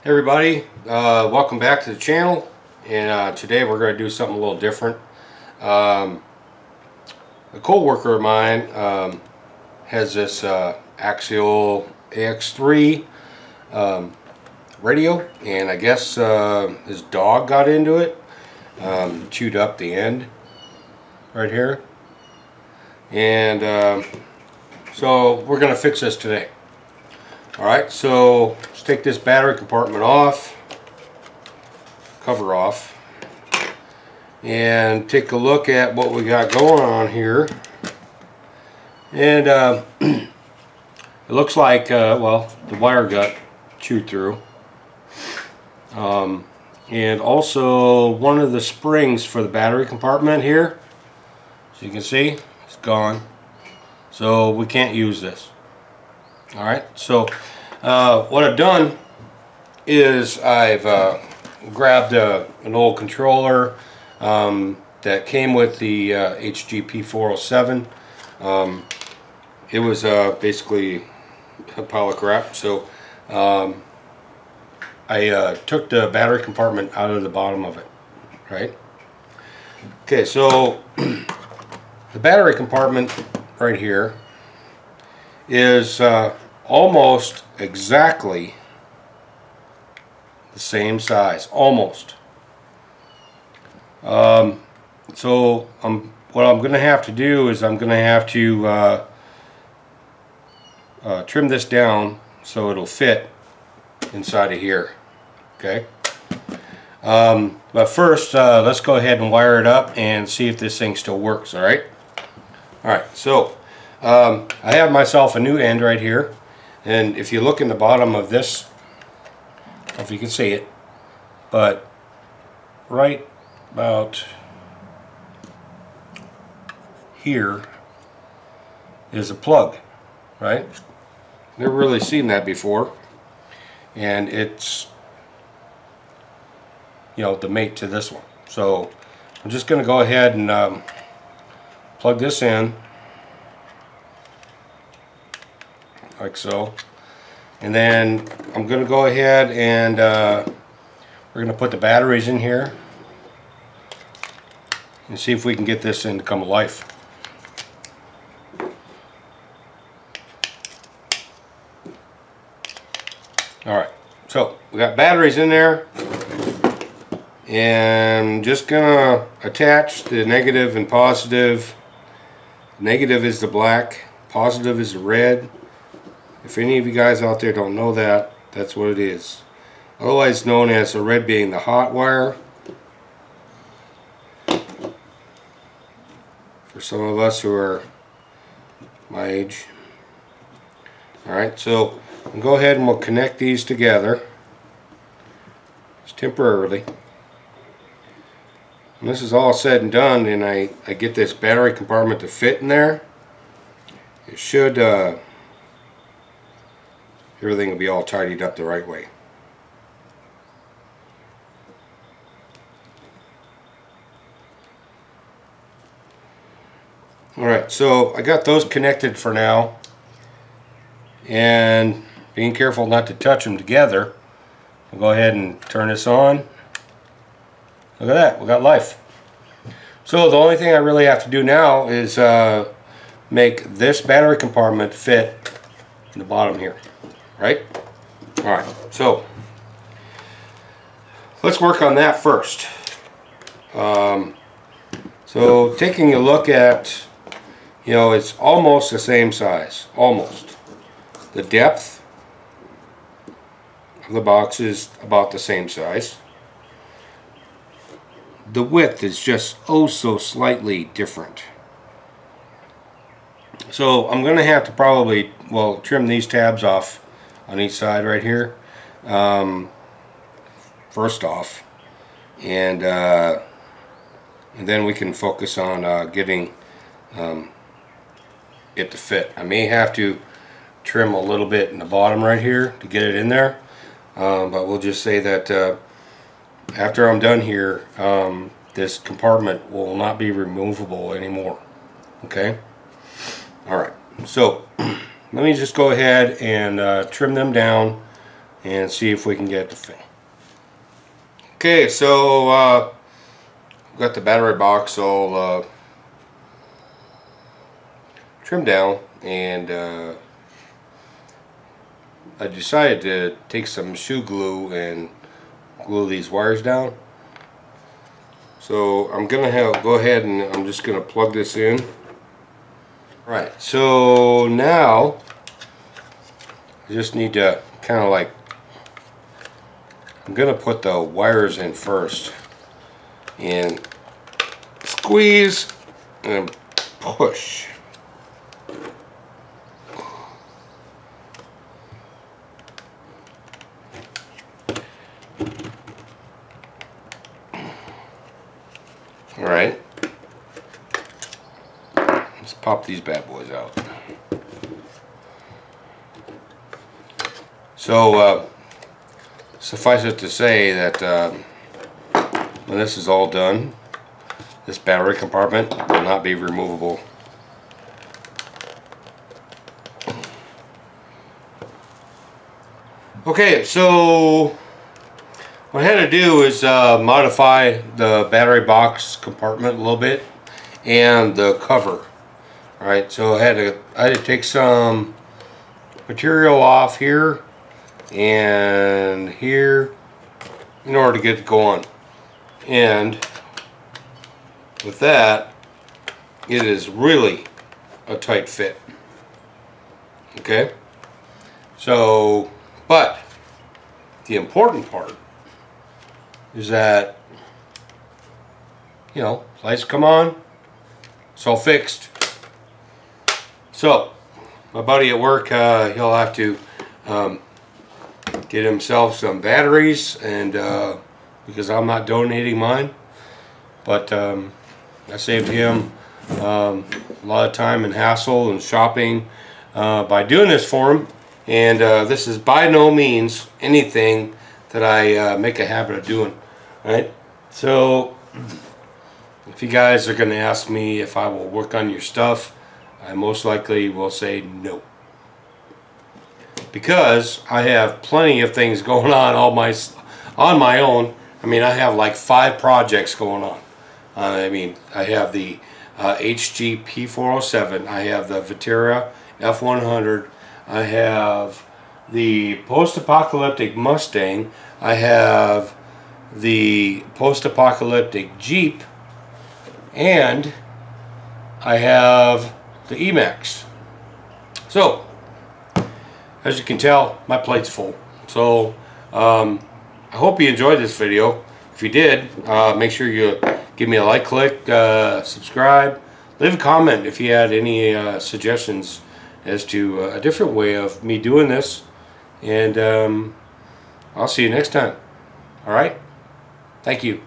Hey everybody, welcome back to the channel, and today we're going to do something a little different. A co-worker of mine has this Axial AX3 radio, and I guess his dog got into it, chewed up the end right here, and so we're going to fix this today. Alright, so let's take this battery compartment off, cover off, and take a look at what we got going on here. And it looks like, well, the wire got chewed through. And also one of the springs for the battery compartment here, as you can see, it's gone. So we can't use this. Alright, so what I've done is I've grabbed an old controller that came with the HGP 407. It was basically a pile of crap, so I took the battery compartment out of the bottom of it. Right? Okay, so the battery compartment right here is almost exactly the same size, almost. So what I'm going to have to do is I'm going to have to trim this down so it'll fit inside of here. Okay. But first, let's go ahead and wire it up and see if this thing still works. All right. All right. So I have myself a new end right here, and if you look in the bottom of this, I don't know if you can see it, but right about here is a plug, right? Never really seen that before, and it's, you know, the mate to this one. So I'm just going to go ahead and plug this in like so, and then I'm going to go ahead and we're going to put the batteries in here and see if we can get this thing to come to life. Alright, so we got batteries in there, and I'm just going to attach the negative and positive. Negative is the black, positive is the red. If any of you guys out there don't know that, that's what it is. Otherwise known as the red being the hot wire. For some of us who are my age. Alright, so we'll go ahead and we'll connect these together. Just temporarily. When this is all said and done and I get this battery compartment to fit in there, it should everything will be all tidied up the right way. Alright, so I got those connected for now, and being careful not to touch them together, I'll go ahead and turn this on. Look at that, we got life. So the only thing I really have to do now is make this battery compartment fit in the bottom here. Right? Alright, so let's work on that first. So taking a look at, you know, it's almost the same size. Almost. The depth of the box is about the same size. The width is just oh so slightly different. So I'm going to have to probably, well, trim these tabs off on each side right here, first off, and then we can focus on getting it to fit. I may have to trim a little bit in the bottom right here to get it in there, but we'll just say that after I'm done here, this compartment will not be removable anymore. Okay? Alright, so let me just go ahead and trim them down and see if we can get it to fit. Okay, so got the battery box all trimmed down, and I decided to take some shoe glue and glue these wires down. So I'm gonna go ahead and I'm just gonna plug this in. Right, so now I just need to kind of like, I'm gonna put the wires in first and squeeze and push. All right, let's pop these bad boys out. So suffice it to say that when this is all done, this battery compartment will not be removable. Okay, so what I had to do is modify the battery box compartment a little bit and the cover. All right, so I had to take some material off here and here in order to get it going. And with that, it is really a tight fit. Okay, so but the important part is that, you know, lights come on, it's all fixed. So my buddy at work, he'll have to get himself some batteries, and because I'm not donating mine, but I saved him a lot of time and hassle and shopping by doing this for him. And this is by no means anything that I make a habit of doing. Right? So if you guys are going to ask me if I will work on your stuff, I most likely will say no, because I have plenty of things going on on my own. I mean, I have like 5 projects going on. I mean, I have the HG P407, I have the Vetera F100, I have the post-apocalyptic Mustang, I have the post-apocalyptic Jeep, and I have the Emax. So as you can tell, my plate's full. So I hope you enjoyed this video. If you did, make sure you give me a like, click, subscribe, leave a comment if you had any suggestions as to a different way of me doing this, and I'll see you next time. All right, thank you.